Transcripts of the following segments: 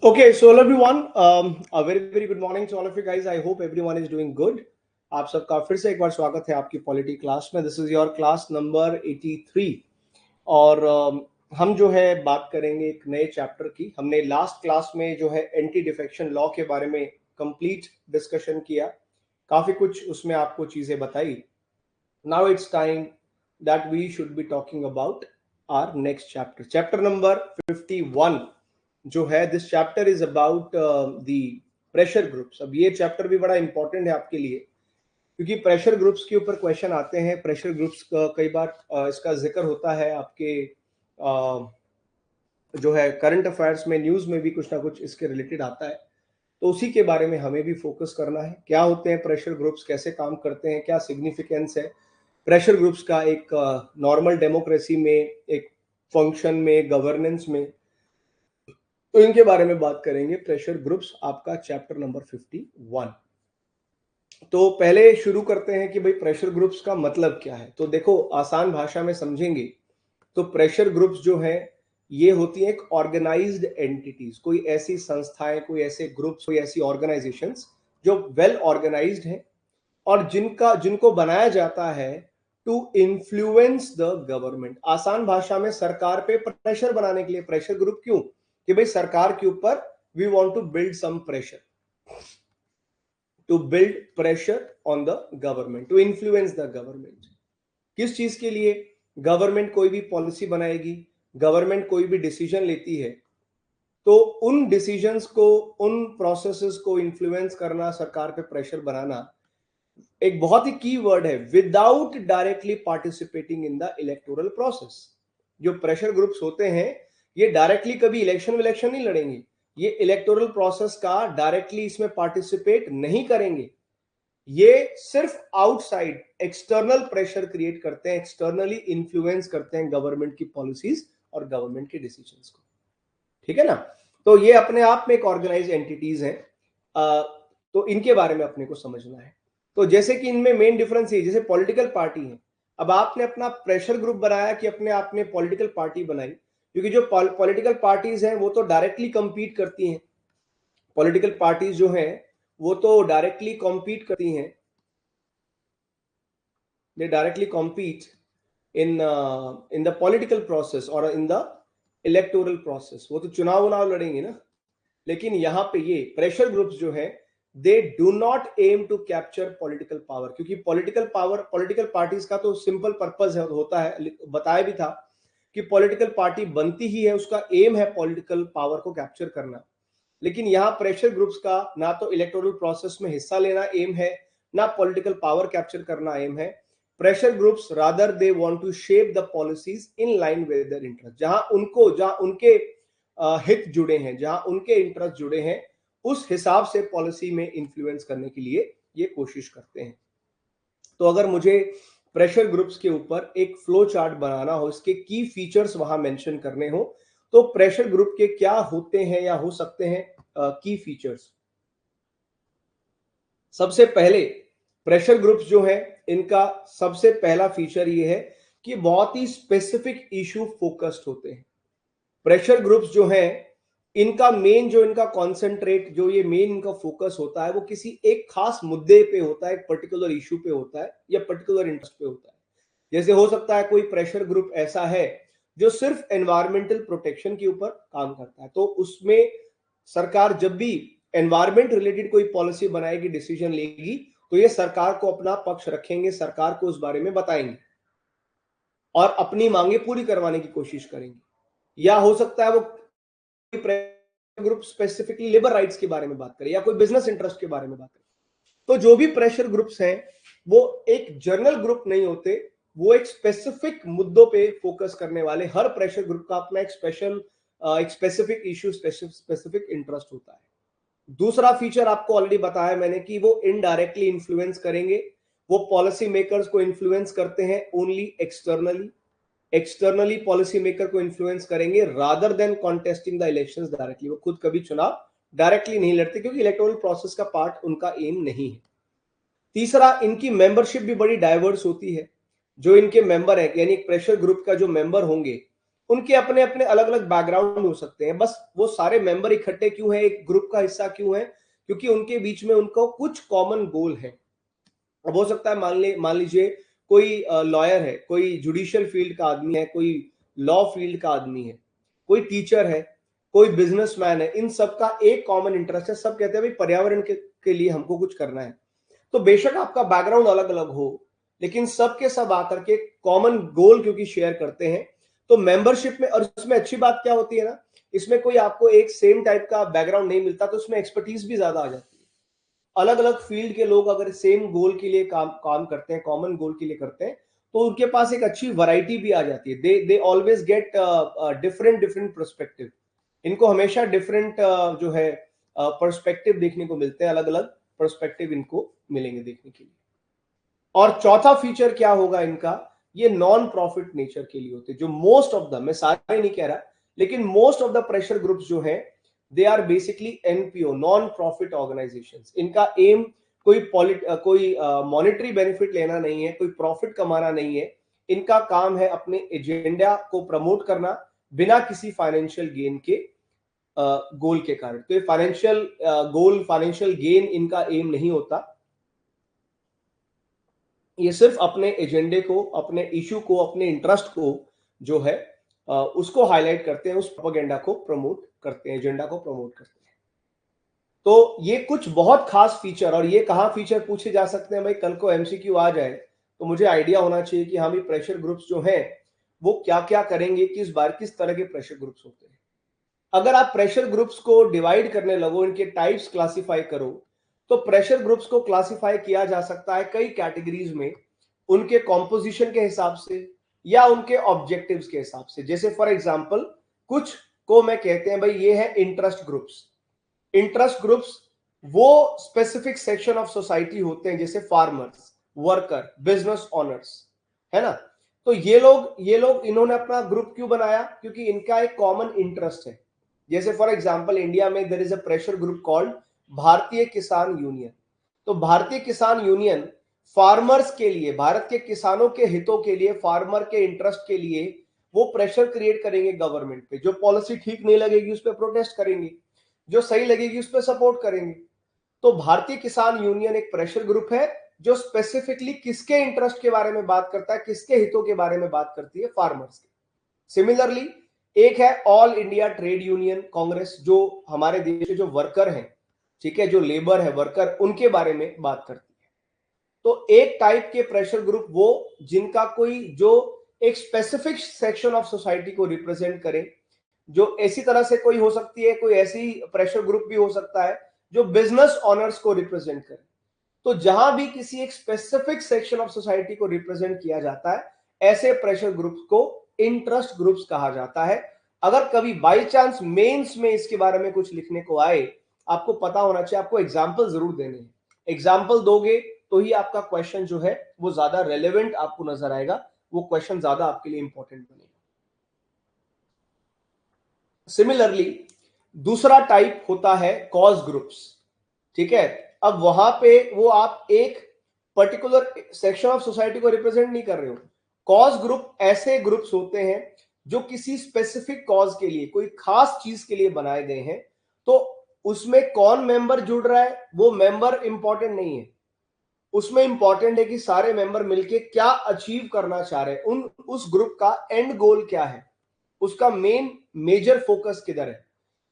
Okay, so hello everyone. A very good morning to all of you guys. I hope everyone is doing good. आप सबका फिर से एक बार स्वागत है आपकी पॉलिटी क्लास में. This is your class number 83 और हम जो है बात करेंगे एक नए चैप्टर की. हमने लास्ट क्लास में जो है एंटी डिफेक्शन लॉ के बारे में कंप्लीट डिस्कशन किया, काफी कुछ उसमें आपको चीजें बताई. Now it's time that we should be talking about our next chapter, chapter number 51 जो है. This chapter is about the pressure groups. अब ये चैप्टर भी बड़ा इंपॉर्टेंट है आपके लिए, क्योंकि प्रेशर ग्रुप्स के ऊपर क्वेश्चन आते हैं. प्रेशर ग्रुप्स का कई बार इसका जिक्र होता है आपके जो है करंट अफेयर्स में, न्यूज में भी कुछ ना कुछ इसके रिलेटेड आता है. तो उसी के बारे में हमें भी फोकस करना है. क्या होते हैं प्रेशर ग्रुप्स, कैसे काम करते हैं, क्या सिग्निफिकेंस है प्रेशर ग्रुप्स का एक नॉर्मल डेमोक्रेसी में, एक फंक्शन में, गवर्नेंस में. तो इनके बारे में बात करेंगे. प्रेशर ग्रुप्स आपका चैप्टर नंबर 51. तो पहले शुरू करते हैं कि भाई प्रेशर ग्रुप्स का मतलब क्या है. तो देखो, आसान भाषा में समझेंगे तो प्रेशर ग्रुप्स जो है ये होती है एक ऑर्गेनाइज्ड एंटिटीज, कोई ऐसी संस्थाएं, कोई ऐसे ग्रुप्स, कोई ऐसी ऑर्गेनाइजेशंस जो वेल ऑर्गेनाइज्ड है और जिनको बनाया जाता है टू इन्फ्लुएंस द गवर्नमेंट. आसान भाषा में सरकार पे प्रेशर बनाने के लिए प्रेशर ग्रुप. क्यों? कि भाई सरकार के ऊपर we want to build some pressure, to build pressure on the government, to influence the government. किस चीज के लिए? गवर्नमेंट कोई भी पॉलिसी बनाएगी, गवर्नमेंट कोई भी डिसीजन लेती है, तो उन डिसीजंस को, उन प्रोसेसेस को इन्फ्लुएंस करना, सरकार पे प्रेशर बनाना, एक बहुत ही की वर्ड है, without directly participating in the electoral process. जो प्रेशर ग्रुप्स होते हैं ये डायरेक्टली कभी इलेक्शन नहीं लड़ेंगे, ये इलेक्टोरल प्रोसेस का डायरेक्टली इसमें पार्टिसिपेट नहीं करेंगे. ये सिर्फ आउटसाइड एक्सटर्नल प्रेशर क्रिएट करते हैं, एक्सटर्नली इन्फ्लुएंस करते हैं गवर्नमेंट की पॉलिसीज और गवर्नमेंट के डिसीजंस को. ठीक है ना? तो ये अपने आप में एक ऑर्गेनाइज एंटिटीज हैं. तो इनके बारे में अपने को समझना है. तो जैसे कि इनमें मेन डिफरेंस है, जैसे पॉलिटिकल पार्टी है, अब आपने अपना प्रेशर ग्रुप बनाया कि अपने आप में पॉलिटिकल पार्टी बनाई, क्योंकि जो पॉलिटिकल पार्टीज हैं वो तो डायरेक्टली कंपीट करती हैं. पॉलिटिकल पार्टीज जो हैं वो तो डायरेक्टली कॉम्पीट करती हैं, दे directly compete in the political process और इन द इलेक्टोरल प्रोसेस. वो तो चुनाव लड़ेंगे ना. लेकिन यहां पे ये प्रेशर ग्रुप्स जो है they do not aim to capture political power, क्योंकि पॉलिटिकल पावर, पॉलिटिकल पार्टीज का तो सिंपल पर्पस है, होता है, बताया भी था कि पॉलिटिकल पार्टी बनती ही है, उसका एम है पॉलिटिकल पावर को कैप्चर करना. लेकिन यहाँ प्रेशर ग्रुप्स का ना तो इलेक्टोरल प्रोसेस में हिस्सा लेना एम है, ना पॉलिटिकल पावर कैप्चर करना एम है. Pressure groups rather they want to shape the policies in line with their interest. जहां उनके हित जुड़े हैं, जहां उनके इंटरेस्ट जुड़े हैं, उस हिसाब से पॉलिसी में इंफ्लुएंस करने के लिए ये कोशिश करते हैं. तो अगर मुझे प्रेशर ग्रुप्स के ऊपर एक फ्लो चार्ट बनाना हो, इसके की फीचर्स वहां मेंशन करने हो, तो प्रेशर ग्रुप के क्या होते हैं या हो सकते हैं की फीचर्स. सबसे पहले प्रेशर ग्रुप्स जो है इनका सबसे पहला फीचर ये है कि बहुत ही स्पेसिफिक इशू फोकस्ड होते हैं. प्रेशर ग्रुप्स जो है इनका मेन, जो इनका कॉन्सेंट्रेट, जो ये मेन इनका फोकस होता है वो किसी एक खास मुद्दे पे होता है, एक पर्टिकुलर इशू पे होता है या पर्टिकुलर इंटरेस्ट पे होता है. जैसे हो सकता है कोई प्रेशर ग्रुप ऐसा है जो सिर्फ एनवायरमेंटल प्रोटेक्शन के ऊपर काम करता है, तो उसमें सरकार जब भी एनवायरमेंट रिलेटेड कोई पॉलिसी बनाएगी, डिसीजन लेगी, तो ये सरकार को अपना पक्ष रखेंगे, सरकार को उस बारे में बताएंगे और अपनी मांगे पूरी करवाने की कोशिश करेंगे. या हो सकता है वो ग्रुप स्पेसिफिकली लेबर राइट्स के बारे में बात करे या कोई बिजनेस इंटरेस्ट के बारे में बात करे. तो जो भी प्रेशर ग्रुप्स हैं वो एक जर्नल ग्रुप नहीं होते, वो एक स्पेसिफिक मुद्दों पे फोकस करने वाले. हर प्रेशर ग्रुप का अपना एक स्पेसिफिक इशू, स्पेसिफिक इंटरेस्ट होता है. दूसरा फीचर आपको ऑलरेडी बताया मैंने कि वो इनडायरेक्टली इन्फ्लुएंस करेंगे. वो पॉलिसी मेकर्स को इन्फ्लुएंस करते हैं ओनली एक्सटर्नली पॉलिसी मेकर को इन्फ्लुएंस करेंगे rather than contesting the elections directly. वो खुद कभी चुनाव डायरेक्टली नहीं लड़ते, क्योंकि इलेक्टोरल प्रोसेस का पार्ट उनका एम नहीं है. तीसरा, इनकी मेंबरशिप भी बड़ी डाइवर्स होती है. जो इनके मेंबर है, यानी प्रेशर ग्रुप का जो मेंबर होंगे उनके अपने अपने अलग अलग बैकग्राउंड हो सकते हैं, बस वो सारे मेंबर इकट्ठे क्यों हैं, एक ग्रुप का हिस्सा क्यों है, क्योंकि उनके बीच में उनको कुछ कॉमन गोल है। अब हो सकता है मान लीजिए कोई लॉयर है, कोई जुडिशियल फील्ड का आदमी है, कोई लॉ फील्ड का आदमी है, कोई टीचर है, कोई बिजनेसमैन है, इन सबका एक कॉमन इंटरेस्ट है। सब कहते हैं भाई पर्यावरण के लिए हमको कुछ करना है। तो बेशक आपका बैकग्राउंड अलग अलग हो, लेकिन सबके सब आकर के कॉमन गोल क्योंकि शेयर करते हैं, तो मेंबरशिप में, और इसमें अच्छी बात क्या होती है ना, इसमें कोई आपको एक सेम टाइप का बैकग्राउंड नहीं मिलता, तो उसमें एक्सपर्टीज भी ज्यादा आ जाती है। अलग अलग फील्ड के लोग अगर सेम गोल के लिए काम करते हैं, कॉमन गोल के लिए करते हैं, तो उनके पास एक अच्छी वैरायटी भी आ जाती है। They always get different different perspective. इनको हमेशा डिफरेंट जो है पर्सपेक्टिव देखने को मिलते हैं, अलग अलग पर्सपेक्टिव इनको मिलेंगे देखने के लिए। और चौथा फीचर क्या होगा इनका, ये नॉन प्रॉफिट नेचर के लिए होते हैं, जो मोस्ट ऑफ द, मैं सारे नहीं कह रहा, लेकिन most of the pressure groups जो है they are basically NPO, non profit organizations. इनका एम कोई मॉनेटरी बेनिफिट लेना नहीं है, कोई प्रॉफिट कमाना नहीं है। इनका काम है अपने एजेंडा को प्रमोट करना बिना किसी फाइनेंशियल गेन के, गोल के कारण। तो ये फाइनेंशियल गोल, फाइनेंशियल गेन इनका एम नहीं होता। ये सिर्फ अपने एजेंडे को, अपने इशू को, अपने इंटरेस्ट को जो है उसको हाईलाइट करते हैं, उस प्रोपेगेंडा को प्रमोट करते हैं, एजेंडा को प्रमोट करते हैं। तो ये कुछ बहुत खास फीचर, और ये कहाँ फीचर पूछे जा सकते हैं भाई, कल को एमसीक्यू आ जाए तो मुझे आइडिया होना चाहिए कि हाँ भी प्रेशर ग्रुप्स जो हैं वो क्या क्या करेंगे, किस तरह के प्रेशर ग्रुप्स होते हैं। अगर आप प्रेशर ग्रुप्स को डिवाइड करने लगो, इनके टाइप्स क्लासिफाई करो, तो प्रेशर ग्रुप्स को क्लासिफाई किया जा सकता है कई कैटेगरीज में, उनके कॉम्पोजिशन के हिसाब से या उनके ऑब्जेक्टिव्स के हिसाब से। जैसे फॉर एग्जांपल कुछ को मैं कहते हैं भाई ये है इंटरेस्ट ग्रुप्स। इंटरेस्ट ग्रुप्स वो स्पेसिफिक सेक्शन ऑफ सोसाइटी होते हैं, जैसे फार्मर्स, वर्कर, बिजनेस ओनर्स, है ना। तो ये लोग इन्होंने अपना ग्रुप क्यों बनाया, क्योंकि इनका एक कॉमन इंटरेस्ट है। जैसे फॉर एग्जांपल इंडिया में there is a pressure group called Bharatiya Kisan union. तो भारतीय किसान यूनियन फार्मर्स के लिए, भारत के किसानों के हितों के लिए, फार्मर के इंटरेस्ट के लिए वो प्रेशर क्रिएट करेंगे गवर्नमेंट पे। जो पॉलिसी ठीक नहीं लगेगी उस पर प्रोटेस्ट करेंगे, जो सही लगेगी उस पर सपोर्ट करेंगे। तो भारतीय किसान यूनियन एक प्रेशर ग्रुप है जो स्पेसिफिकली किसके इंटरेस्ट के बारे में बात करता है, किसके हितों के बारे में बात करती है, फार्मर्स के। सिमिलरली एक है all India trade Union Congress, जो हमारे देश के जो वर्कर हैं, ठीक है, जो लेबर है, वर्कर, उनके बारे में बात करती है। तो एक टाइप के प्रेशर ग्रुप वो जिनका कोई जो एक स्पेसिफिक सेक्शन ऑफ सोसाइटी को रिप्रेजेंट करे, जो ऐसी तरह से कोई हो सकती है, कोई ऐसी प्रेशर ग्रुप भी हो सकता है जो बिजनेस ऑनर्स को रिप्रेजेंट करे। तो जहां भी किसी एक स्पेसिफिक सेक्शन ऑफ सोसाइटी को रिप्रेजेंट किया जाता है, ऐसे प्रेशर ग्रुप्स को इंटरेस्ट ग्रुप्स कहा जाता है। अगर कभी बाई चांस मेंस में इसके बारे में कुछ लिखने को आए, आपको पता होना चाहिए, आपको एग्जाम्पल जरूर देने हैं। एग्जाम्पल दोगे तो ही आपका क्वेश्चन जो है वो ज्यादा रेलेवेंट आपको नजर आएगा, वो क्वेश्चन ज्यादा आपके लिए इंपॉर्टेंट बनेगा। सिमिलरली दूसरा टाइप होता है कॉज ग्रुप्स, ठीक है। अब वहां पे वो आप एक पर्टिकुलर सेक्शन ऑफ सोसाइटी को रिप्रेजेंट नहीं कर रहे हो। कॉज ग्रुप ऐसे ग्रुप्स होते हैं जो किसी स्पेसिफिक कॉज के लिए, कोई खास चीज के लिए बनाए गए हैं। तो उसमें कौन मेंबर जुड़ रहा है वो मेंबर इंपॉर्टेंट नहीं है, उसमें इंपॉर्टेंट है कि सारे मेंबर मिलके क्या अचीव करना चाह रहे हैं, उस ग्रुप का एंड गोल क्या है, उसका मेजर फोकस किधर है।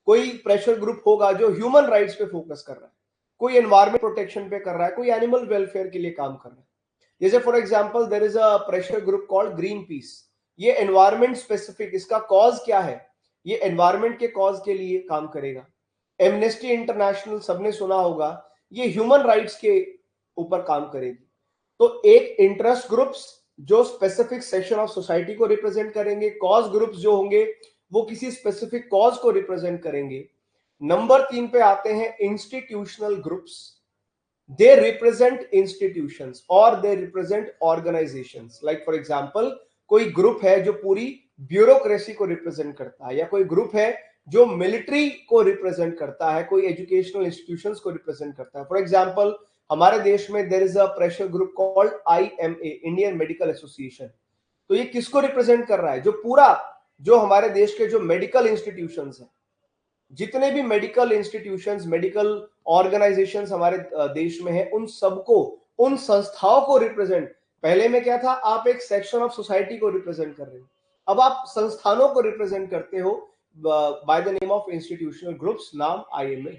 कोई प्रेशर ग्रुप होगा जो ह्यूमन राइट्स पे फोकस कर रहा है, कोई एनवायरमेंट प्रोटेक्शन पे कर रहा है, कोई एनिमल वेलफेयर के लिए काम कर रहा है। जैसे for example there is a pressure group called Greenpeace. ये एनवायरमेंट स्पेसिफिक, इसका कॉज क्या है, ये एनवायरमेंट के कॉज के लिए काम करेगा। एमनेस्टी इंटरनेशनल सबने सुना होगा, ये ह्यूमन राइट्स के ऊपर काम करेगी। तो एक इंटरेस्ट ग्रुप्स जो स्पेसिफिक सेक्शन ऑफ सोसाइटी को रिप्रेजेंट करेंगे, कॉज ग्रुप्स जो होंगे वो किसी स्पेसिफिक कॉज को रिप्रेजेंट करेंगे। नंबर 3 पे आते हैं institutional groups. They represent institutions और they represent organisations. Like for example कोई ग्रुप है जो पूरी ब्यूरोक्रेसी को रिप्रेजेंट करता है, या कोई ग्रुप है जो मिलिट्री को रिप्रेजेंट करता है, कोई एजुकेशनल इंस्टीट्यूशंस को रिप्रेजेंट करता है। फॉर एग्जांपल हमारे देश में there is a pressure group called IMA, Indian Medical Association. तो ये किसको रिप्रेजेंट कर रहा है, जो पूरा जो हमारे देश के जो मेडिकल इंस्टीट्यूशंस हैं, जितने भी मेडिकल इंस्टीट्यूशंस, मेडिकल ऑर्गेनाइजेशंस हमारे देश में है, उन सबको, उन संस्थाओं को रिप्रेजेंट, पहले में क्या था, आप एक सेक्शन ऑफ सोसाइटी को रिप्रेजेंट कर रहे हो, अब आप संस्थानों को रिप्रेजेंट करते हो by the name of institutional groups, नाम IMA।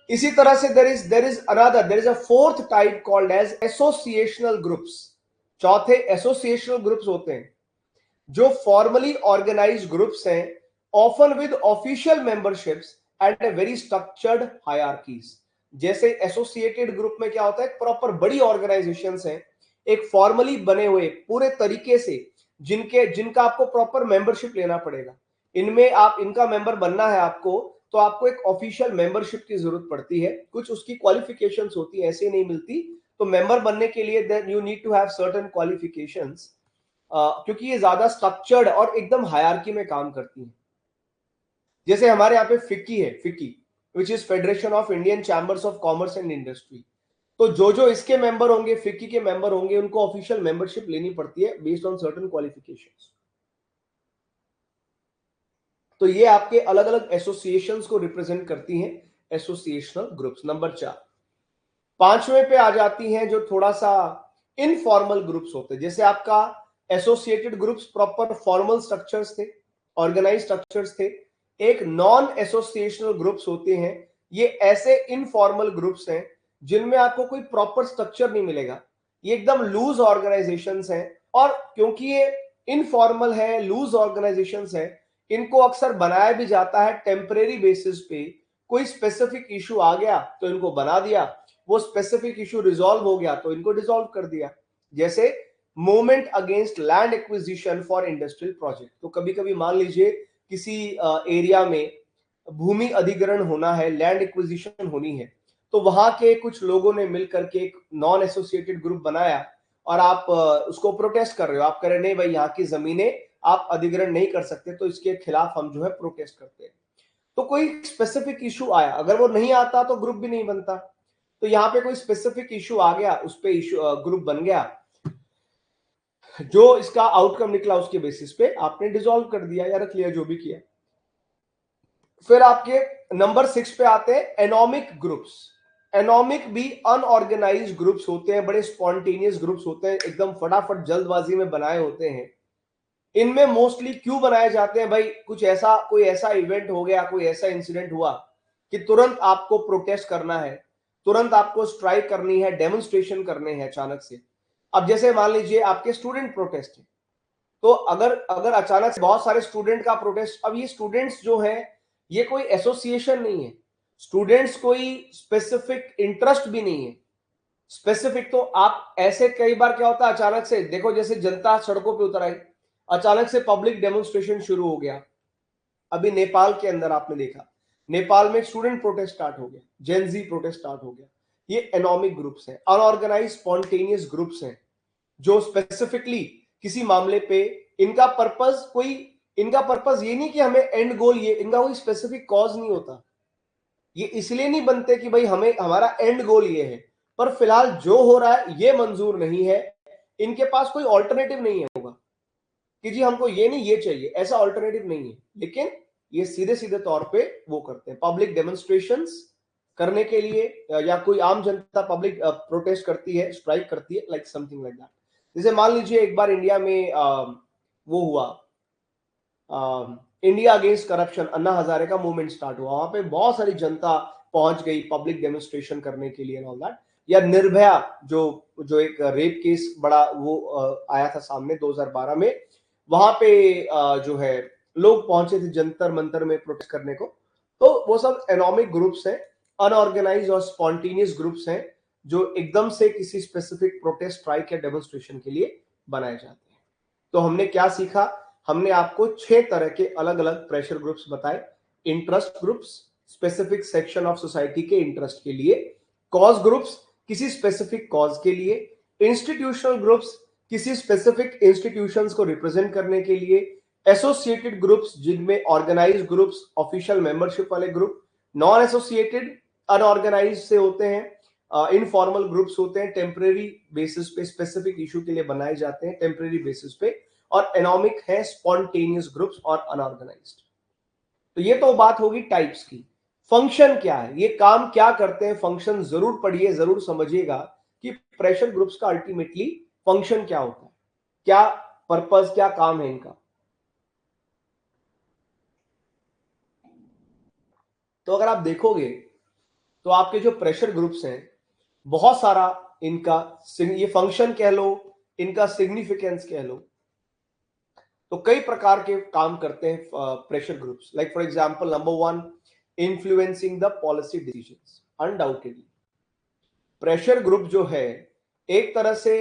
इसी तरह से there is a fourth type called as associational groups. चौथे एसोसिएशनल ग्रुप्स होते हैं जो फॉर्मली ऑर्गेनाइज्ड ग्रुप्स हैं, often with official memberships and a very structured hierarchies. जैसे एसोसिएटेड ग्रुप में क्या होता है, प्रॉपर बड़ी ऑर्गेनाइजेशंस हैं, एक फॉर्मली बने हुए पूरे तरीके से, जिनका आपको प्रॉपर मेंबरशिप लेना पड़ेगा। इनमें आप इनका मेंबर बनना है आपको, तो आपको एक ऑफिशियल मेंबरशिप की जरूरत पड़ती है, कुछ उसकी क्वालिफिकेशंस होती है, ऐसे नहीं मिलती। तो मेंबर बनने के लिए then you need to have certain qualifications, क्योंकि ये ज्यादा स्ट्रक्चर्ड और एकदम हायरार्की में काम करती है। जैसे हमारे यहाँ पे फिक्की है, FICCI which is federation of Indian chambers of commerce and industry. तो जो इसके मेंबर होंगे, फिक्की के मेंबर होंगे, उनको ऑफिशियल मेंबरशिप लेनी पड़ती है बेस्ड ऑन सर्टेन क्वालिफिकेशंस। तो ये आपके अलग अलग एसोसिएशंस को रिप्रेजेंट करती हैं, एसोसिएशनल ग्रुप्स। नंबर 4, पांचवें पे आ जाती हैं जो थोड़ा सा इनफॉर्मल ग्रुप्स होते हैं। जैसे आपका associated groups proper formal structures थे, ऑर्गेनाइज स्ट्रक्चर्स थे। एक नॉन एसोसिएशनल ग्रुप्स होते हैं, ये ऐसे इनफॉर्मल ग्रुप्स हैं जिनमें आपको कोई प्रॉपर स्ट्रक्चर नहीं मिलेगा, ये एकदम लूज ऑर्गेनाइजेशंस हैं। और क्योंकि ये इनफॉर्मल है, लूज ऑर्गेनाइजेशंस है, इनको अक्सर बनाया भी जाता है टेम्परेरी बेसिस पे। कोई स्पेसिफिक इशू आ गया तो इनको बना दिया, वो स्पेसिफिक इशू रिजॉल्व हो गया तो इनको डिसॉल्व कर दिया। जैसे movement against land acquisition for industrial project. तो कभी कभी मान लीजिए किसी एरिया में भूमि अधिग्रहण होना है, लैंड एक्विजिशन होनी है, तो वहां के कुछ लोगों ने मिलकर के एक नॉन एसोसिएटेड ग्रुप बनाया और आप उसको प्रोटेस्ट कर रहे हो, आप कह रहे नहीं भाई यहाँ की जमीनें आप अधिग्रहण नहीं कर सकते, तो इसके खिलाफ हम जो है प्रोटेस्ट करते हैं। तो कोई स्पेसिफिक इशू आया, अगर वो नहीं आता तो ग्रुप भी नहीं बनता। तो यहाँ पे कोई स्पेसिफिक इशू आ गया, उस पे इशू ग्रुप बन गया, जो इसका आउटकम निकला उसके बेसिस पे आपने डिसॉल्व कर दिया या रख लिया, जो भी किया। फिर आपके नंबर 6 पे आते हैं एनोमिक ग्रुप्स। एनोमिक भी अनऑर्गेनाइज्ड ग्रुप्स होते हैं, बड़े स्पॉन्टेनियस ग्रुप्स होते हैं, एकदम फटाफट जल्दबाजी में बनाए होते हैं। इनमें मोस्टली क्यों बनाए जाते हैं भाई, कोई ऐसा इवेंट हो गया, कोई ऐसा इंसिडेंट हुआ कि तुरंत आपको प्रोटेस्ट करना है, तुरंत आपको स्ट्राइक करनी है, डेमोन्स्ट्रेशन करने हैं अचानक से। अब जैसे मान लीजिए आपके स्टूडेंट प्रोटेस्ट है, तो अगर अगर अचानक से बहुत सारे स्टूडेंट का प्रोटेस्ट, अब ये स्टूडेंट्स जो है ये कोई एसोसिएशन नहीं है, स्टूडेंट्स कोई स्पेसिफिक इंटरेस्ट भी नहीं है स्पेसिफिक। तो आप ऐसे कई बार क्या होता है, अचानक से देखो जैसे जनता सड़कों पे उतर आई, अचानक से पब्लिक डेमोन्स्ट्रेशन शुरू हो गया। अभी नेपाल के अंदर आपने देखा, नेपाल में स्टूडेंट प्रोटेस्ट स्टार्ट हो गया, जेनजी प्रोटेस्ट स्टार्ट हो गया। ये एनोमिक ग्रुप्स हैं, अनऑर्गेनाइज स्पॉन्टेनियस ग्रुप्स हैं, जो स्पेसिफिकली किसी मामले पे इनका पर्पस ये नहीं कि हमें एंड गोल, ये इनका कोई स्पेसिफिक कॉज नहीं होता। ये इसलिए नहीं बनते कि भाई हमें हमारा एंड गोल ये है, पर फिलहाल जो हो रहा है ये मंजूर नहीं है, इनके पास कोई ऑल्टरनेटिव नहीं है होगा कि जी हमको ये नहीं ये चाहिए, ऐसा ऑल्टरनेटिव नहीं है। लेकिन ये सीधे सीधे तौर पे वो करते हैं, पब्लिक डेमोन्स्ट्रेशंस करने के लिए, या कोई आम जनता पब्लिक प्रोटेस्ट करती है, स्ट्राइक करती है, लाइक समथिंग लाइक दैट। जैसे मान लीजिए एक बार इंडिया में वो हुआ, India against corruption, Anna Hazare का मूवमेंट स्टार्ट हुआ, वहां पे बहुत सारी जनता पहुंच गई पब्लिक डेमोन्स्ट्रेशन करने के लिए, ऑल दैट। या निर्भया जो जो एक रेप केस बड़ा वो आया था सामने 2012 में, वहां पे जो है लोग पहुंचे थे जंतर मंतर में प्रोटेस्ट करने को। तो वो सब एनोमिक ग्रुप्स हैं, अनऑर्गेनाइज और स्पॉन्टेनियस ग्रुप्स हैं, जो एकदम से किसी स्पेसिफिक प्रोटेस्ट, स्ट्राइक या डेमोन्स्ट्रेशन के लिए बनाए जाते हैं। तो हमने क्या सीखा, हमने आपको 6 तरह के अलग अलग प्रेशर ग्रुप्स बताए। Interest groups, specific section of society के इंटरेस्ट के लिए। कॉज ग्रुप्स, किसी स्पेसिफिक कॉज के लिए। इंस्टीट्यूशनल ग्रुप्स, किसी स्पेसिफिक इंस्टीट्यूशंस को रिप्रेजेंट करने के लिए। एसोसिएटेड ग्रुप्स, जिनमें ऑर्गेनाइज ग्रुप्स, ऑफिशियल मेंबरशिप वाले ग्रुप। नॉन एसोसिएटेड, अनऑर्गेनाइज से होते हैं, इनफॉर्मल ग्रुप्स होते हैं, टेम्परेरी बेसिस पे स्पेसिफिक इशू के लिए बनाए जाते हैं, टेम्परेरी बेसिस पे। और एनोमिक है स्पॉन्टेनियस ग्रुप्स और अनऑर्गेनाइज्ड। तो ये तो बात होगी टाइप्स की। फंक्शन क्या है, ये काम क्या करते हैं, फंक्शन जरूर पढ़िए, जरूर समझिएगा कि प्रेशर ग्रुप्स का अल्टीमेटली फंक्शन क्या होता है, क्या पर्पस, क्या काम है इनका। तो अगर आप देखोगे तो आपके जो प्रेशर ग्रुप्स हैं बहुत सारा इनका, ये फंक्शन कह लो, इनका सिग्निफिकेंस कह लो, तो कई प्रकार के काम करते हैं pressure groups. Like for example number 1, influencing the policy decisions. Undoubtedly pressure group जो है एक तरह से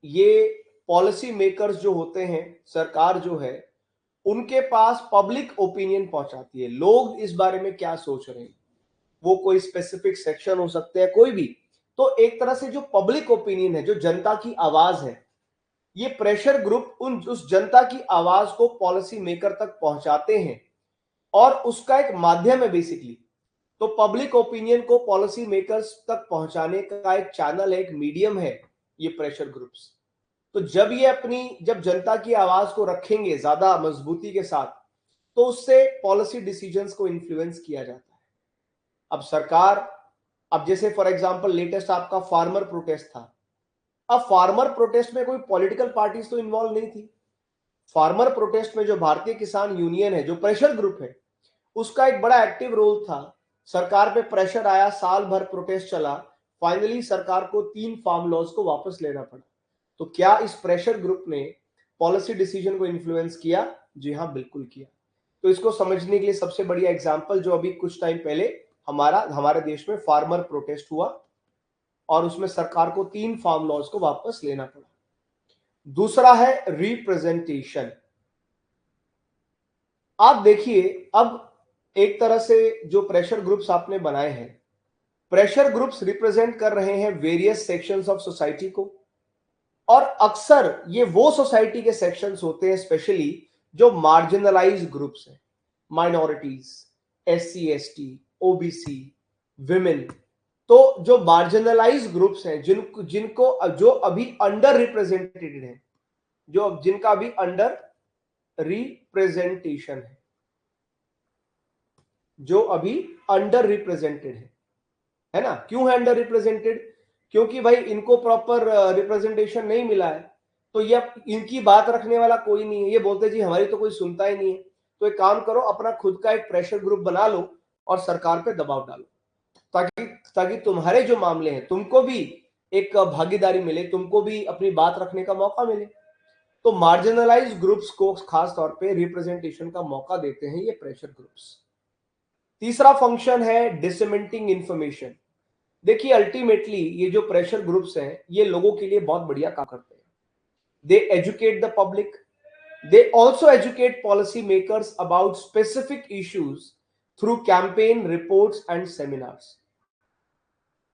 ये पॉलिसी मेकर्स जो होते हैं, सरकार जो है, उनके पास पब्लिक ओपिनियन पहुंचाती है, लोग इस बारे में क्या सोच रहे हैं, वो कोई स्पेसिफिक सेक्शन हो सकते हैं, कोई भी। तो एक तरह से जो पब्लिक ओपिनियन है, जो जनता की आवाज है, ये प्रेशर ग्रुप उस जनता की आवाज को पॉलिसी मेकर तक पहुंचाते हैं और उसका एक माध्यम है बेसिकली। तो पब्लिक ओपिनियन को पॉलिसी मेकर्स तक पहुंचाने का एक चैनल है, एक मीडियम है ये प्रेशर ग्रुप्स। तो जब जनता की आवाज को रखेंगे ज्यादा मजबूती के साथ, तो उससे पॉलिसी डिसीजंस को इन्फ्लुएंस किया जाता है। अब सरकार, अब जैसे फॉर एग्जांपल लेटेस्ट आपका फार्मर प्रोटेस्ट था। अब फार्मर प्रोटेस्ट में कोई पॉलिटिकल पार्टीज तो इन्वॉल्व नहीं थी। फार्मर प्रोटेस्ट में जो भारतीय किसान यूनियन है, जो प्रेशर ग्रुप है, उसका एक बड़ा एक्टिव रोल था। सरकार पे प्रेशर आया, साल भर प्रोटेस्ट चला, फाइनली सरकार को 3 फार्म लॉज को वापस लेना पड़ा। तो क्या इस प्रेशर ग्रुप ने पॉलिसी डिसीजन को इन्फ्लुएंस किया? जी हाँ, बिल्कुल किया। तो इसको समझने के लिए सबसे बढ़िया एग्जांपल जो अभी कुछ टाइम पहले हमारे देश में फार्मर प्रोटेस्ट हुआ और उसमें सरकार को 3 फार्म लॉज को वापस लेना पड़ा। दूसरा है रिप्रेजेंटेशन। आप देखिए, अब एक तरह से जो प्रेशर ग्रुप्स आपने बनाए हैं, प्रेशर ग्रुप्स रिप्रेजेंट कर रहे हैं वेरियस सेक्शंस ऑफ सोसाइटी को, और अक्सर ये वो सोसाइटी के सेक्शंस होते हैं स्पेशली जो मार्जिनलाइज्ड ग्रुप्स हैं, minorities, SC ST, OBC, women. तो जो मार्जिनलाइज्ड ग्रुप्स हैं, जिनको जो अभी अंडर रिप्रेजेंटेटेड है, जिनका अभी अंडर रिप्रेजेंटेशन जो अभी अंडर रिप्रेजेंटेड है ना। क्यों है अंडर रिप्रेजेंटेड? क्योंकि भाई इनको प्रॉपर रिप्रेजेंटेशन नहीं मिला है, तो ये इनकी बात रखने वाला कोई नहीं है। ये बोलते जी हमारी तो कोई सुनता ही नहीं है। तो एक काम करो, अपना खुद का एक प्रेशर ग्रुप बना लो और सरकार पे दबाव डालो, ताकि ताकि तुम्हारे जो मामले हैं तुमको भी एक भागीदारी मिले, तुमको भी अपनी बात रखने का मौका मिले। तो मार्जिनलाइज्ड ग्रुप्स को खास तौर पे रिप्रेजेंटेशन का मौका देते हैं ये प्रेशर ग्रुप्स। तीसरा फंक्शन है डिसमेंटिंग इंफॉर्मेशन। देखिए अल्टीमेटली ये जो प्रेशर ग्रुप्स हैं, ये लोगों के लिए बहुत बढ़िया काम करते हैं। They educate the public, they also educate policy makers about specific issues through campaign, reports and seminars.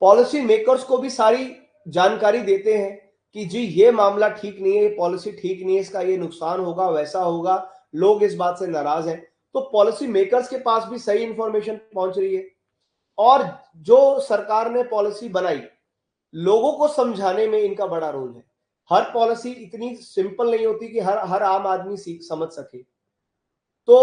Policy makers को भी सारी जानकारी देते हैं कि जी ये मामला ठीक नहीं है, ये पॉलिसी ठीक नहीं है, इसका ये नुकसान होगा, वैसा होगा, लोग इस बात से नाराज हैं। तो पॉलिसी मेकर्स के पास भी सही इंफॉर्मेशन पहुंच रही है, और जो सरकार ने पॉलिसी बनाई, लोगों को समझाने में इनका बड़ा रोल है। हर पॉलिसी इतनी सिंपल नहीं होती कि हर आम आदमी समझ सके। तो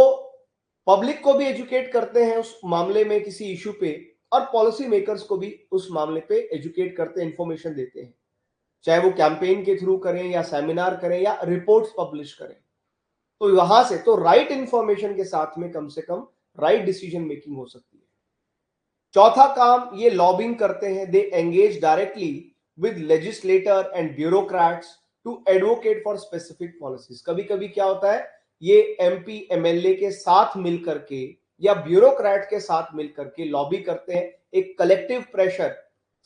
पब्लिक को भी एजुकेट करते हैं उस मामले में, किसी इश्यू पे, और पॉलिसी मेकर्स को भी उस मामले पे एजुकेट करते हैं, इंफॉर्मेशन देते हैं, चाहे वो कैंपेन के थ्रू करें या सेमिनार करें या रिपोर्ट्स पब्लिश करें। तो वहां से तो राइट इंफॉर्मेशन के साथ में कम से कम राइट डिसीजन मेकिंग हो सकती है। चौथा काम ये लॉबिंग करते हैं। They engage directly with legislator and bureaucrats to advocate for specific policies. कभी कभी क्या होता है, ये MP MLA के साथ मिलकर के या ब्यूरोक्रेट के साथ मिलकर के लॉबी करते हैं, एक कलेक्टिव प्रेशर,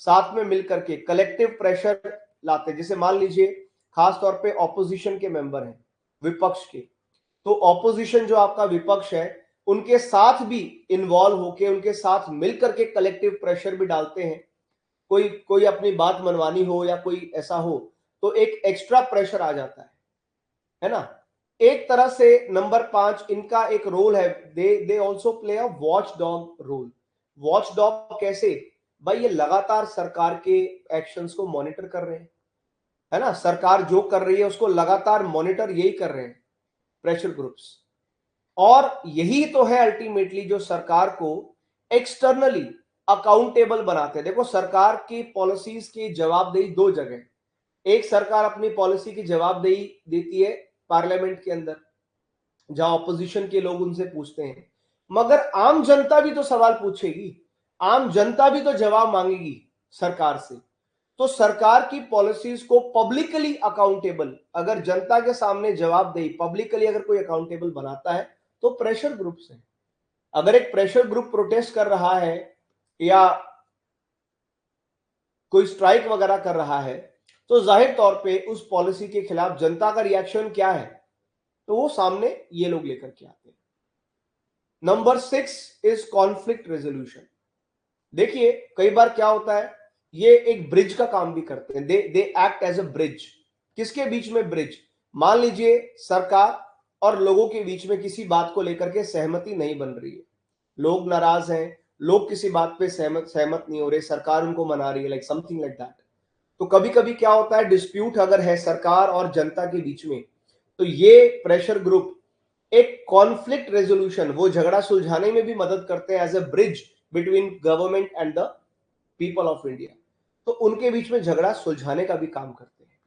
साथ में मिलकर के कलेक्टिव प्रेशर लाते हैं। जैसे मान लीजिए खास तौर पे ऑपोजिशन के मेंबर हैं, विपक्ष के, तो ऑपोजिशन जो आपका विपक्ष है, उनके साथ भी इन्वॉल्व होके, उनके साथ मिलकर के कलेक्टिव प्रेशर भी डालते हैं। कोई कोई अपनी बात मनवानी हो या कोई ऐसा हो, तो एक एक्स्ट्रा प्रेशर आ जाता है ना। एक तरह से नंबर 5 इनका एक रोल है, they also play a watchdog role. Watchdog कैसे? भाई ये लगातार सरकार के एक्शंस को मॉनिटर कर रहे हैं, है ना, सरकार जो कर रही है उसको लगातार मॉनिटर यही कर रहे हैं प्रेशर ग्रुप्स, और यही तो है अल्टीमेटली जो सरकार को एक्सटर्नली अकाउंटेबल बनाते हैं। देखो, सरकार की पॉलिसीज की जवाबदेही दो जगह, एक सरकार अपनी पॉलिसी की जवाबदेही देती है पार्लियामेंट के अंदर, जहां ऑपोजिशन के लोग उनसे पूछते हैं, मगर आम जनता भी तो सवाल पूछेगी, आम जनता भी तो जवाब मांगेगी सरकार से। तो सरकार की पॉलिसीज को पब्लिकली अकाउंटेबल, अगर जनता के सामने जवाबदेही पब्लिकली अगर कोई अकाउंटेबल बनाता है तो प्रेशर ग्रुप्स है। अगर एक प्रेशर ग्रुप प्रोटेस्ट कर रहा है या कोई स्ट्राइक वगैरह कर रहा है, तो जाहिर तौर पे उस पॉलिसी के खिलाफ जनता का रिएक्शन क्या है, तो वो सामने ये लोग लेकर के आते हैं। Number 6 is conflict resolution. देखिए, कई बार क्या होता है, ये एक ब्रिज का काम भी करते हैं, they act as a bridge. किसके बीच में ब्रिज? मान लीजिए सरकार और लोगों के बीच में किसी बात को लेकर के सहमति नहीं बन रही है, लोग नाराज हैं, लोग किसी बात पे सहमत नहीं हो रहे, सरकार उनको मना रही है, लाइक समथिंग लाइक दैट। तो कभी कभी क्या होता है, डिस्प्यूट अगर है सरकार और जनता के बीच में, तो ये प्रेशर ग्रुप एक कॉन्फ्लिक्ट रेजोल्यूशन, वो झगड़ा सुलझाने में भी मदद करते हैं as a bridge between government and the people of India. तो उनके बीच में झगड़ा सुलझाने का भी काम करते हैं।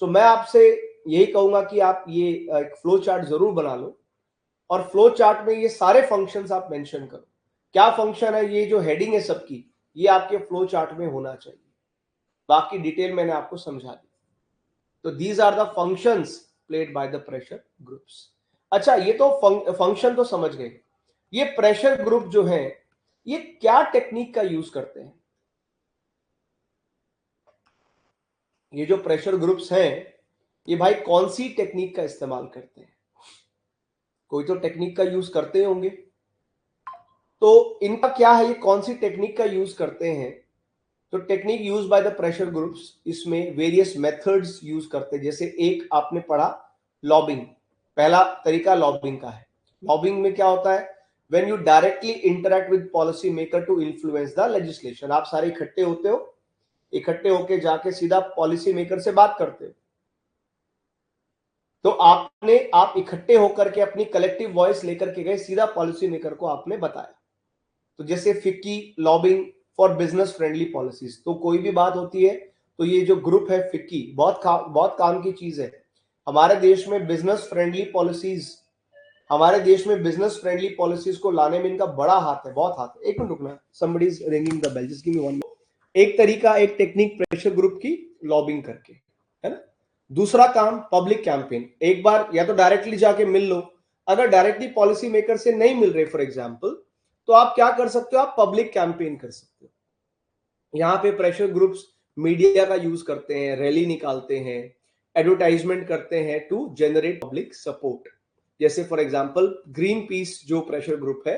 सो मैं आपसे यही कहूंगा कि आप ये एक फ्लो चार्ट जरूर बना लो, और फ्लो चार्ट में ये सारे फंक्शंस आप मेंशन करो। क्या फंक्शन है, ये जो हेडिंग है सबकी, ये आपके फ्लो चार्ट में होना चाहिए। बाकी डिटेल मैंने आपको समझा दी। तो these are the functions played by the pressure groups. अच्छा, ये तो फंक्शन तो समझ गए। ये प्रेशर ग्रुप जो है, ये क्या टेक्निक का यूज करते हैं? ये जो प्रेशर ग्रुप्स हैं, ये भाई कौन सी टेक्निक का इस्तेमाल करते हैं? कोई तो टेक्निक का यूज करते होंगे। तो इनका क्या है, ये कौन सी टेक्निक का यूज करते हैं? तो technique use by the pressure groups, इसमें वेरियस मेथड्स यूज करते हैं। जैसे एक आपने पढ़ा लॉबिंग, पहला तरीका लॉबिंग का है। लॉबिंग में क्या होता है, when you directly interact with policy maker to influence the legislation. आप सारे इकट्ठे होते हो, इकट्ठे होके जाके सीधा पॉलिसी मेकर से बात करते हो। तो आप इकट्ठे होकर के अपनी कलेक्टिव वॉइस लेकर के गए, सीधा पॉलिसी मेकर को आपने बताया। तो जैसे FICCI lobbying for business friendly policies, तो कोई भी बात होती है तो ये जो ग्रुप है फिक्की, बहुत काम की चीज है। हमारे देश में बिजनेस फ्रेंडली पॉलिसीज, हमारे देश में बिजनेस फ्रेंडली पॉलिसीज को लाने में इनका बड़ा हाथ है, बहुत हाथ है। एक मिनट रुकना, somebody is ringing the bell, just give me one minute। एक तरीका, एक टेक्निक प्रेशर ग्रुप की, लॉबिंग करके, है ना। दूसरा काम पब्लिक कैंपेन। एक बार या तो डायरेक्टली जाके मिल लो, अगर डायरेक्टली पॉलिसी मेकर से नहीं मिल रहे फॉर एग्जांपल, तो आप क्या कर सकते हो, आप पब्लिक कैंपेन कर सकते हो। यहां पे प्रेशर ग्रुप्स मीडिया का यूज करते हैं, रैली निकालते हैं, एडवर्टाइजमेंट करते हैं टू जनरेट पब्लिक सपोर्ट। जैसे फॉर एग्जांपल ग्रीन पीस जो प्रेशर ग्रुप है,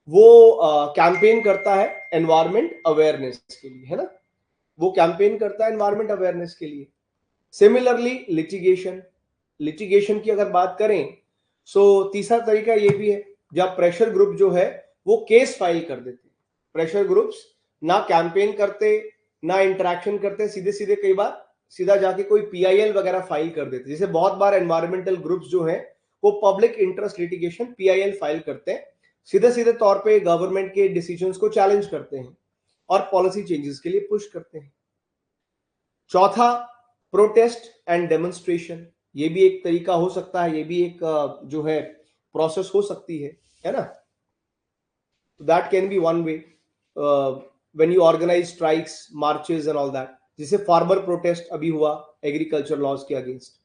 वो कैंपेन करता है एनवायरमेंट अवेयरनेस के लिए, है ना, वो कैंपेन करता है एनवायरमेंट अवेयरनेस के लिए। सिमिलरली लिटिगेशन, लिटिगेशन की अगर बात करें, सो तीसरा तरीका ये भी है, जब प्रेशर ग्रुप जो है वो केस फाइल कर देते हैं। प्रेशर ग्रुप्स ना कैंपेन करते, ना इंटरेक्शन करते, सीधे सीधे कई बार सीधा जाके कोई पीआईएल वगैरह फाइल कर देते। जैसे बहुत बार एनवायरमेंटल ग्रुप्स जो है वो public interest litigation PIL file करते हैं, सीधे सीधे तौर पे गवर्नमेंट के डिसीजंस को चैलेंज करते हैं और पॉलिसी चेंजेस के लिए पुश करते हैं। चौथा, प्रोटेस्ट एंड डेमोन्स्ट्रेशन। ये भी एक तरीका हो सकता है, ये भी एक जो है प्रोसेस हो सकती है ना। That can be one way when you organize strikes, marches and all that. जैसे फार्मर प्रोटेस्ट अभी हुआ एग्रीकल्चर लॉज के अगेंस्ट।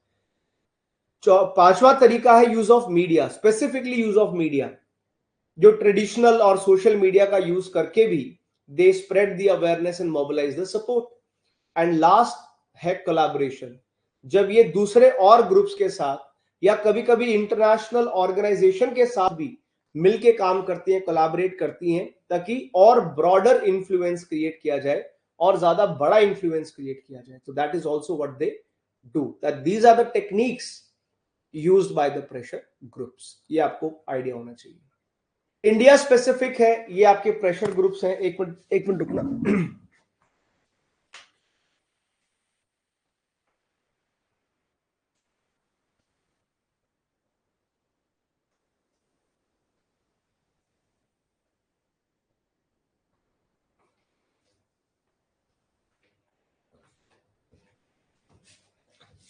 पांचवा तरीका है use of media, specifically use of media, जो ट्रेडिशनल और सोशल मीडिया का यूज करके भी they spread the awareness and mobilize the support. And last है कोलैबोरेशन, जब ये दूसरे और ग्रुप्स के साथ या कभी कभी इंटरनेशनल ऑर्गेनाइजेशन के साथ भी मिलके काम करती हैं, कोलैबोरेट करती हैं, ताकि और ब्रॉडर इन्फ्लुएंस क्रिएट किया जाए और ज्यादा बड़ा इन्फ्लुएंस क्रिएट किया जाए। तो that is also what they do, that these are the techniques used by the pressure groups. ये आपको आइडिया होना चाहिए। इंडिया स्पेसिफिक है, ये आपके प्रेशर ग्रुप्स हैं। एक मिनट रुकना।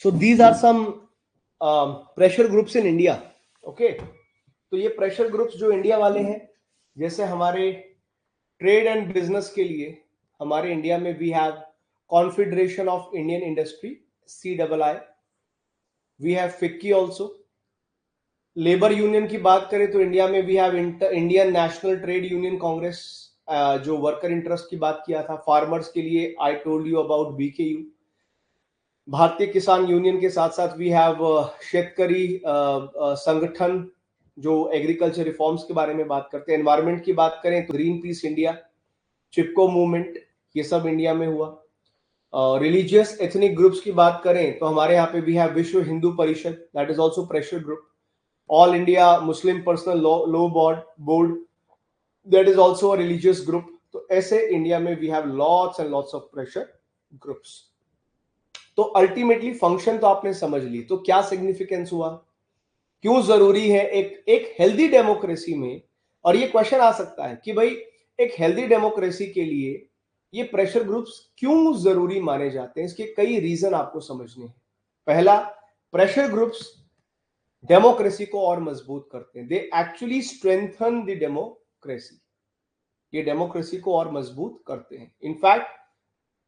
So these are some pressure groups in India. Okay, तो ये प्रेशर ग्रुप्स जो इंडिया वाले हैं, जैसे हमारे ट्रेड एंड बिजनेस के लिए हमारे इंडिया में we have Confederation of Indian Industry CII, we have FICCI also. Labour union की बात करें तो इंडिया में we have Indian National Trade Union Congress, जो वर्कर इंटरेस्ट की बात किया था. फार्मर्स के लिए I told you about BKU. भारतीय किसान यूनियन के साथ साथ वी हैव शेतकरी संगठन जो एग्रीकल्चर रिफॉर्म्स के बारे में बात करते हैं. एनवायरमेंट की बात करें तो ग्रीन पीस इंडिया, चिपको मूवमेंट, ये सब इंडिया में हुआ. रिलीजियस एथनिक ग्रुप्स की बात करें तो हमारे यहाँ पे भी है Vishwa Hindu Parishad, that is also pressure group. All India Muslim Personal Law Board, that is also a religious group. तो ऐसे इंडिया में we have lots and lots of pressure groups. तो अल्टीमेटली फंक्शन तो आपने समझ ली. तो क्या सिग्निफिकेंस हुआ, क्यों जरूरी है एक हेल्दी डेमोक्रेसी में. और ये क्वेश्चन आ सकता है कि भाई एक हेल्दी डेमोक्रेसी के लिए ये प्रेशर ग्रुप्स क्यों जरूरी माने जाते हैं. इसके कई रीजन आपको समझने हैं. पहला, प्रेशर ग्रुप्स डेमोक्रेसी को और मजबूत करते हैं. They actually strengthen the democracy. ये डेमोक्रेसी को और मजबूत करते हैं. इनफैक्ट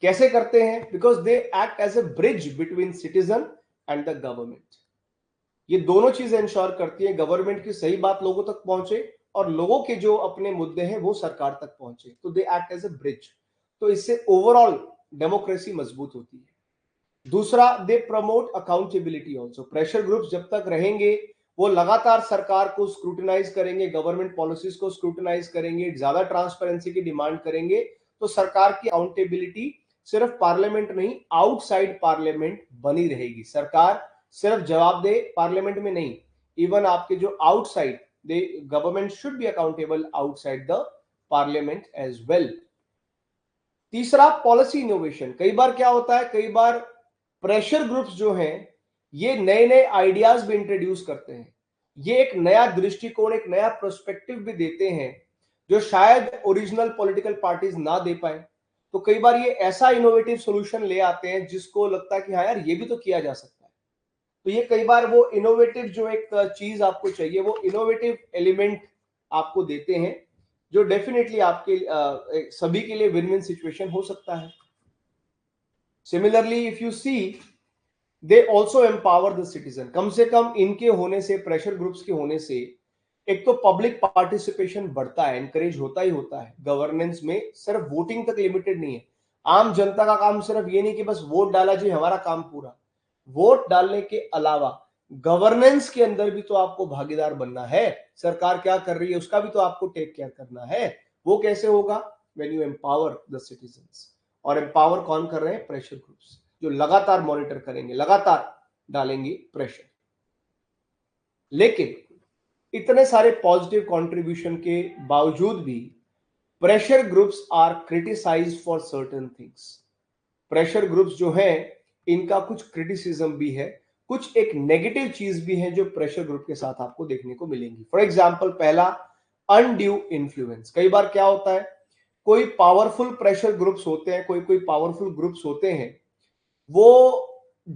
कैसे करते हैं? Because they act as a bridge between citizen and the government. ये दोनों चीजें इंश्योर करती है गवर्नमेंट की सही बात लोगों तक पहुंचे और लोगों के जो अपने मुद्दे हैं वो सरकार तक पहुंचे. तो they act as a bridge. तो इससे ओवरऑल डेमोक्रेसी मजबूत होती है. दूसरा, they promote accountability also. Pressure groups जब तक रहेंगे वो लगातार सरकार को स्क्रूटिनाइज करेंगे, गवर्नमेंट पॉलिसीज को स्क्रूटिनाइज करेंगे, ज्यादा ट्रांसपेरेंसी की डिमांड करेंगे. तो सरकार की अकाउंटेबिलिटी सिर्फ पार्लियामेंट नहीं, आउटसाइड पार्लियामेंट बनी रहेगी. सरकार सिर्फ जवाब दे पार्लियामेंट में नहीं, इवन आपके जो outside, they government should be accountable outside the parliament as well. तीसरा, पॉलिसी इनोवेशन. कई बार क्या होता है, कई बार प्रेशर ग्रुप्स जो हैं ये नए नए आइडियाज भी इंट्रोड्यूस करते हैं. ये एक नया दृष्टिकोण, एक नया पर्सपेक्टिव भी देते हैं जो शायद ओरिजिनल पॉलिटिकल पार्टीज ना दे पाए. तो कई बार ये ऐसा इनोवेटिव सॉल्यूशन ले आते हैं जिसको लगता है कि हाँ यार ये भी तो किया जा सकता है. तो ये कई बार वो इनोवेटिव जो एक चीज आपको चाहिए, वो इनोवेटिव एलिमेंट आपको देते हैं जो डेफिनेटली आपके सभी के लिए विन विन सिचुएशन हो सकता है. Similarly if you see, they also empower the citizen. कम से कम इनके होने से, प्रेशर ग्रुप्स के होने से एक तो पब्लिक पार्टिसिपेशन बढ़ता है, एनकरेज होता ही होता है. गवर्नेंस में सिर्फ वोटिंग तक लिमिटेड नहीं है. आम जनता का काम सिर्फ ये नहीं कि बस वोट डाला जी हमारा काम पूरा. वोट डालने के अलावा गवर्नेंस के अंदर भी तो आपको भागीदार बनना है. सरकार क्या कर रही है उसका भी तो आपको टेक केयर करना है. वो कैसे होगा? When you empower the citizens. और एम्पावर कौन कर रहे हैं? प्रेशर ग्रुप्स, जो लगातार मॉनिटर करेंगे, लगातार डालेंगे प्रेशर. लेकिन इतने सारे पॉजिटिव कंट्रीब्यूशन के बावजूद भी pressure groups are criticized for certain things. Pressure groups जो हैं इनका कुछ क्रिटिसिज्म भी है, कुछ एक नेगेटिव चीज भी है जो प्रेशर ग्रुप के साथ आपको देखने को मिलेंगी. फॉर एग्जांपल, पहला, अनड्यू इन्फ्लुएंस. कई बार क्या होता है, कोई पावरफुल प्रेशर ग्रुप्स होते हैं, कोई पावरफुल ग्रुप्स होते हैं, वो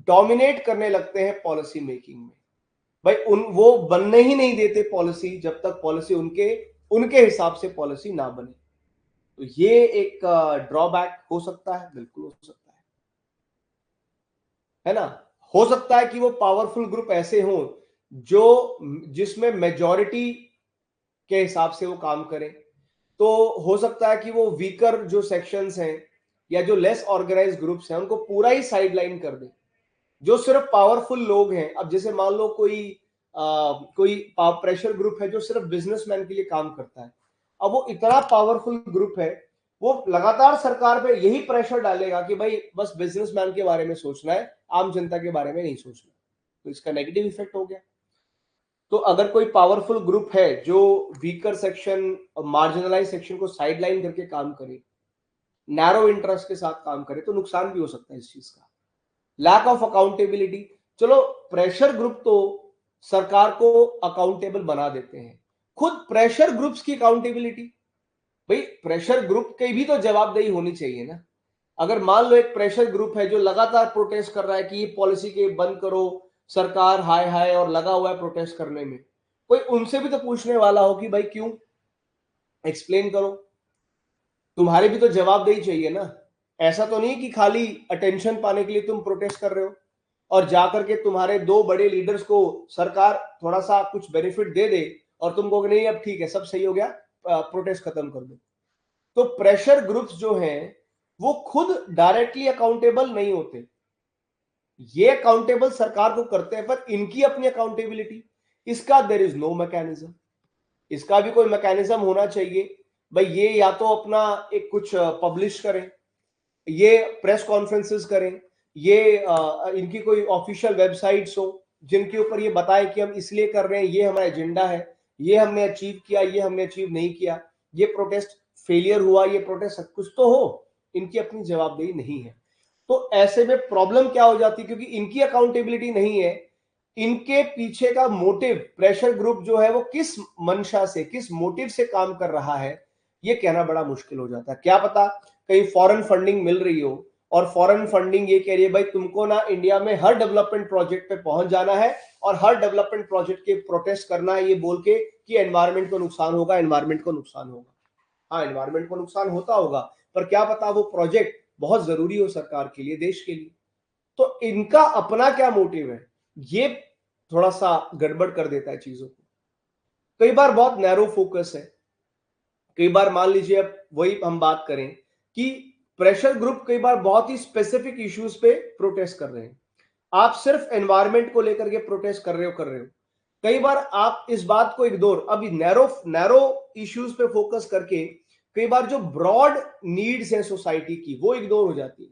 डोमिनेट करने लगते हैं पॉलिसी मेकिंग में. भाई वो बनने ही नहीं देते पॉलिसी जब तक पॉलिसी उनके हिसाब से पॉलिसी ना बने. तो ये एक ड्रॉबैक हो सकता है, बिल्कुल हो सकता है ना. हो सकता है कि वो पावरफुल ग्रुप ऐसे हों जिसमें मेजॉरिटी के हिसाब से वो काम करें. तो हो सकता है कि वो वीकर जो सेक्शंस हैं या जो लेस ऑर्गेनाइज्ड ग्रुप्स हैं उनको पूरा ही साइडलाइन कर दे. जो सिर्फ पावरफुल लोग हैं, अब जैसे मान लो कोई प्रेशर ग्रुप है जो सिर्फ बिजनेसमैन के लिए काम करता है. अब वो इतना पावरफुल ग्रुप है, वो लगातार सरकार पे यही प्रेशर डालेगा कि भाई बस बिजनेसमैन के बारे में सोचना है, आम जनता के बारे में नहीं सोचना. तो इसका नेगेटिव इफेक्ट हो गया. तो अगर कोई पावरफुल ग्रुप है जो वीकर सेक्शन, मार्जिनलाइज सेक्शन को साइडलाइन करके काम करे, नैरो इंटरेस्ट के साथ काम करे, तो नुकसान भी हो सकता है इस चीज का. Lack of accountability. चलो, प्रेशर ग्रुप तो सरकार को अकाउंटेबल बना देते हैं. खुद प्रेशर ग्रुप्स की अकाउंटेबिलिटी, भाई प्रेशर ग्रुप की भी तो जवाबदेही होनी चाहिए ना. अगर मान लो एक प्रेशर ग्रुप है जो लगातार प्रोटेस्ट कर रहा है कि ये पॉलिसी के बंद करो, सरकार हाय हाय और लगा हुआ है प्रोटेस्ट करने में, कोई उनसे भी तो पूछने वाला हो कि भाई क्यों, एक्सप्लेन करो, तुम्हारे भी तो जवाबदेही चाहिए ना। ऐसा तो नहीं कि खाली अटेंशन पाने के लिए तुम प्रोटेस्ट कर रहे हो और जाकर के तुम्हारे दो बड़े लीडर्स को सरकार थोड़ा सा कुछ बेनिफिट दे दे और तुम कहोगे नहीं अब ठीक है सब सही हो गया, प्रोटेस्ट खत्म कर दो। तो प्रेशर ग्रुप्स जो हैं वो खुद डायरेक्टली अकाउंटेबल नहीं होते, ये अकाउंटेबल सरकार को करते हैं, पर इनकी अपनी अकाउंटेबिलिटी, इसका देयर इज नो मैकेनिज्म। इसका भी कोई मैकेनिज्म होना चाहिए। भाई ये या तो अपना एक कुछ पब्लिश करें, ये प्रेस कॉन्फ्रेंसेस करें, ये इनकी कोई ऑफिशियल वेबसाइट्स हो जिनके ऊपर ये बताएं कि हम इसलिए कर रहे हैं, ये हमारा एजेंडा है, ये हमने अचीव किया, ये हमने अचीव नहीं किया, ये प्रोटेस्ट फेलियर हुआ, ये प्रोटेस्ट सब कुछ तो हो। इनकी अपनी जवाबदेही नहीं है। तो ऐसे में प्रॉब्लम क्या हो जाती है, क्योंकि इनकी अकाउंटेबिलिटी नहीं है, इनके पीछे का मोटिव, प्रेशर ग्रुप जो है वो किस मंशा से, किस मोटिव से काम कर रहा है, ये कहना बड़ा मुश्किल हो जाता है। क्या पता कहीं फॉरेन फंडिंग मिल रही हो और फॉरेन फंडिंग ये कह रही है भाई तुमको ना इंडिया में हर डेवलपमेंट प्रोजेक्ट पे पहुंच जाना है और हर डेवलपमेंट प्रोजेक्ट के प्रोटेस्ट करना है, ये बोल के कि एनवायरमेंट को नुकसान होगा, एनवायरमेंट को नुकसान होगा। हाँ, एनवायरमेंट को नुकसान होता होगा, पर क्या पता वो प्रोजेक्ट बहुत जरूरी हो सरकार के लिए, देश के लिए। तो इनका अपना क्या मोटिव है, ये थोड़ा सा गड़बड़ कर देता है चीजों को। कई बार बहुत नैरो फोकस है, कई बार मान लीजिए अब वही हम बात करें कि प्रेशर ग्रुप कई बार बहुत ही स्पेसिफिक इश्यूज पे प्रोटेस्ट कर रहे हैं। आप सिर्फ एनवायरमेंट को लेकर के प्रोटेस्ट कर रहे हो, कई बार आप इस बात को इग्नोर, अभी नैरो नैरो इश्यूज पे फोकस करके कई बार जो ब्रॉड नीड्स हैं सोसाइटी की वो इग्नोर हो जाती है।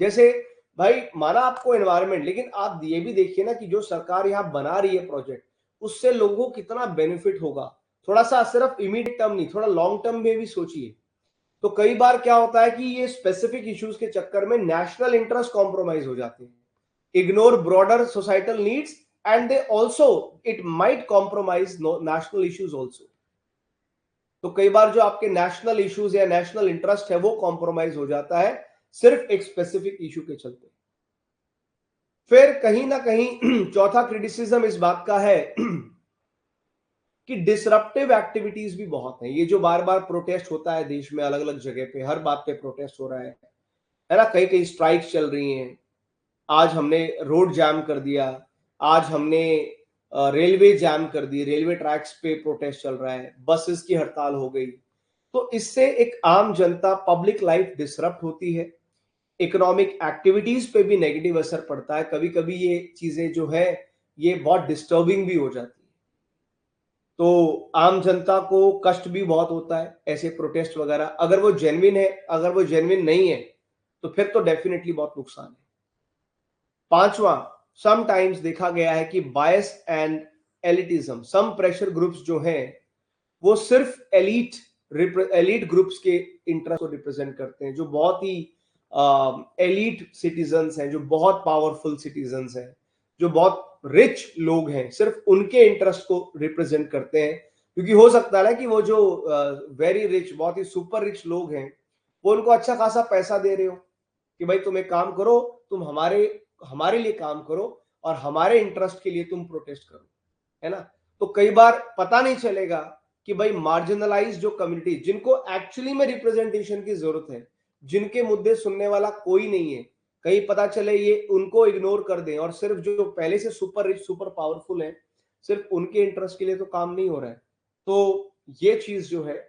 जैसे भाई माना आपको एनवायरमेंट, लेकिन आप ये भी देखिए ना कि जो सरकार यहाँ बना रही है प्रोजेक्ट, उससे लोगों को कितना बेनिफिट होगा। थोड़ा सा सिर्फ इमीडिएट टर्म नहीं, थोड़ा लॉन्ग टर्म में भी सोचिए। तो कई बार क्या होता है कि ये स्पेसिफिक इश्यूज के चक्कर में नेशनल इंटरेस्ट कॉम्प्रोमाइज हो जाते हैं, ignore broader societal needs, and they also it might compromise national issues also. तो कई बार जो आपके नेशनल इश्यूज या नेशनल इंटरेस्ट है वो कॉम्प्रोमाइज हो जाता है सिर्फ एक स्पेसिफिक इशू के चलते। फिर कहीं ना कहीं चौथा क्रिटिसिज्म इस बात का है कि डिसरप्टिव एक्टिविटीज भी बहुत हैं। ये जो बार बार प्रोटेस्ट होता है देश में, अलग अलग जगह पे हर बात पे प्रोटेस्ट हो रहा है ना, कई कई स्ट्राइक्स चल रही हैं। आज हमने रोड जैम कर दिया, आज हमने रेलवे जैम कर दी, रेलवे ट्रैक्स पे प्रोटेस्ट चल रहा है, बसेस की हड़ताल हो गई। तो इससे एक आम जनता, पब्लिक लाइफ डिसरप्ट होती है, इकोनॉमिक एक्टिविटीज पे भी नेगेटिव असर पड़ता है। कभी कभी ये चीजें जो है ये बहुत डिस्टर्बिंग भी हो जाती है। तो आम जनता को कष्ट भी बहुत होता है ऐसे प्रोटेस्ट वगैरह, अगर वो जेन्युइन है, अगर वो जेन्युइन नहीं है तो फिर तो डेफिनेटली बहुत नुकसान है। पांचवा, समटाइम्स देखा गया है कि bias and elitism, some pressure groups जो हैं वो सिर्फ एलीट ग्रुप्स के इंटरेस्ट को रिप्रेजेंट करते हैं, जो बहुत ही एलीट सिटीजन्स हैं, जो बहुत पावरफुल सिटीजन्स हैं, जो बहुत रिच लोग हैं, सिर्फ उनके इंटरेस्ट को रिप्रेजेंट करते हैं। क्योंकि हो सकता है ना कि वो जो वेरी रिच, बहुत ही सुपर रिच लोग हैं, वो उनको अच्छा खासा पैसा दे रहे हो कि भाई तुम एक काम करो, तुम हमारे हमारे लिए काम करो और हमारे इंटरेस्ट के लिए तुम प्रोटेस्ट करो, है ना। तो कई बार पता नहीं चलेगा कि भाई मार्जिनलाइज जो कम्युनिटी, जिनको एक्चुअली में रिप्रेजेंटेशन की जरूरत है, जिनके मुद्दे सुनने वाला कोई नहीं है, कहीं पता चले ये उनको इग्नोर कर दें और सिर्फ जो पहले से सुपर रिच, सुपर पावरफुल है, सिर्फ उनके इंटरेस्ट के लिए तो काम नहीं हो रहा है। तो ये चीज जो है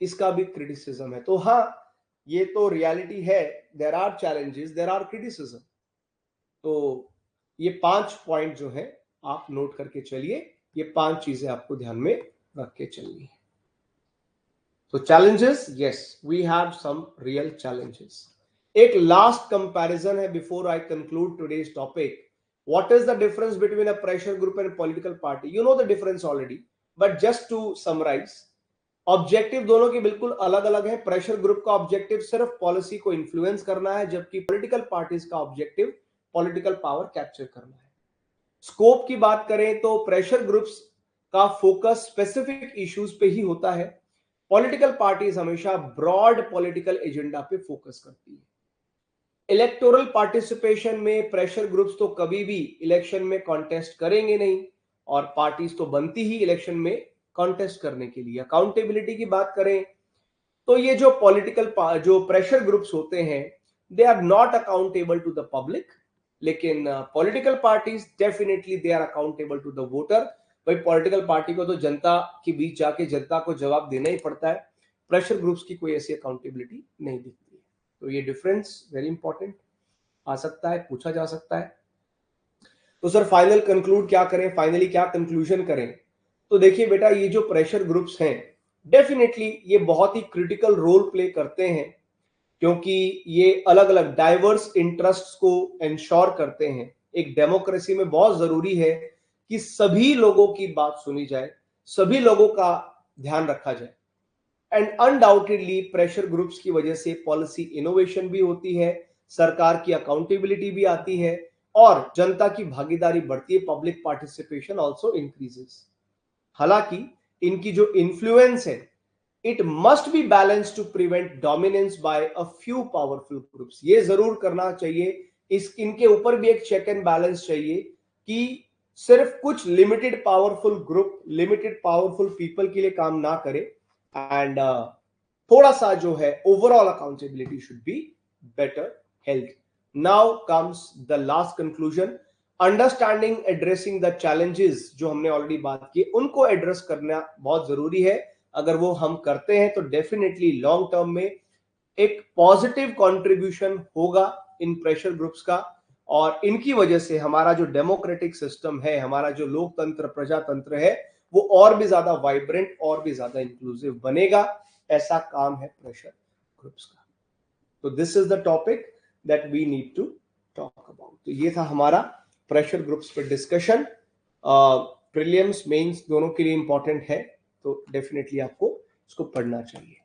इसका भी क्रिटिसिज्म है। तो हाँ, ये तो रियलिटी है, there are challenges, there are criticism. तो ये 5 पॉइंट जो है आप नोट करके चलिए, ये 5 चीजें आपको ध्यान में रख के चलनी है। तो challenges, yes we have some real challenges. एक लास्ट कंपैरिजन है before I conclude today's topic. What is the difference between a pressure group and political party? You know the difference already, but just to summarize, objective दोनों के बिल्कुल अलग अलग है। Pressure group का objective सिर्फ policy को इन्फ्लुएंस करना है, जबकि पॉलिटिकल पार्टीज का ऑब्जेक्टिव पॉलिटिकल पावर कैप्चर करना है। स्कोप की बात करें तो प्रेशर ग्रुप्स का फोकस स्पेसिफिक इश्यूज पे ही होता है, पॉलिटिकल पार्टीज हमेशा ब्रॉड पॉलिटिकल एजेंडा पे फोकस करती है। इलेक्टोरल पार्टिसिपेशन में प्रेशर ग्रुप्स तो कभी भी इलेक्शन में कॉन्टेस्ट करेंगे नहीं, और पार्टीज तो बनती ही इलेक्शन में कॉन्टेस्ट करने के लिए। अकाउंटेबिलिटी की बात करें तो ये जो जो प्रेशर ग्रुप्स होते हैं, they are not accountable to the public, लेकिन political parties definitely they are accountable to the voter. भाई पॉलिटिकल पार्टी को तो जनता के बीच जाके जनता को जवाब देना ही पड़ता है, प्रेशर ग्रुप्स की कोई ऐसी अकाउंटेबिलिटी नहीं दिखती है। तो ये डिफरेंस वेरी इंपॉर्टेंट आ सकता है, पूछा जा सकता है। तो सर फाइनल कंक्लूड क्या करें, फाइनली क्या कंक्लूजन करें? तो देखिए बेटा, ये जो प्रेशर ग्रुप्स हैं डेफिनेटली ये बहुत ही क्रिटिकल रोल प्ले करते हैं, क्योंकि ये अलग अलग डाइवर्स इंटरेस्ट्स को इंश्योर करते हैं। एक डेमोक्रेसी में बहुत जरूरी है कि सभी लोगों की बात सुनी जाए, सभी लोगों का ध्यान रखा जाए। एंड अनडाउटेडली प्रेशर ग्रुप्स की वजह से पॉलिसी इनोवेशन भी होती है, सरकार की अकाउंटेबिलिटी भी आती है, और जनता की भागीदारी बढ़ती है, पब्लिक पार्टिसिपेशन ऑल्सो इंक्रीजेस। हालांकि इनकी जो इन्फ्लुएंस है, it must be balance to prevent dominance by a few powerful groups. ये जरूर करना चाहिए, इनके ऊपर भी एक चेक एंड बैलेंस चाहिए कि सिर्फ कुछ limited powerful group, limited powerful people के लिए काम ना करे, एंड थोड़ा सा जो है overall accountability should be better held. Now comes the last conclusion, understanding addressing the challenges. जो हमने ऑलरेडी बात की, उनको एड्रेस करना बहुत जरूरी है। अगर वो हम करते हैं तो डेफिनेटली लॉन्ग टर्म में एक पॉजिटिव कंट्रीब्यूशन होगा इन प्रेशर ग्रुप्स का, और इनकी वजह से हमारा जो डेमोक्रेटिक सिस्टम है, हमारा जो लोकतंत्र प्रजातंत्र है, वो और भी ज्यादा वाइब्रेंट, और भी ज्यादा इंक्लूसिव बनेगा। ऐसा काम है प्रेशर ग्रुप्स का। तो this is the topic that we need to talk about. तो ये था हमारा प्रेशर ग्रुप्स पे डिस्कशन। प्रीलिम्स मेंस दोनों के लिए इंपॉर्टेंट है, तो डेफिनेटली आपको इसको पढ़ना चाहिए।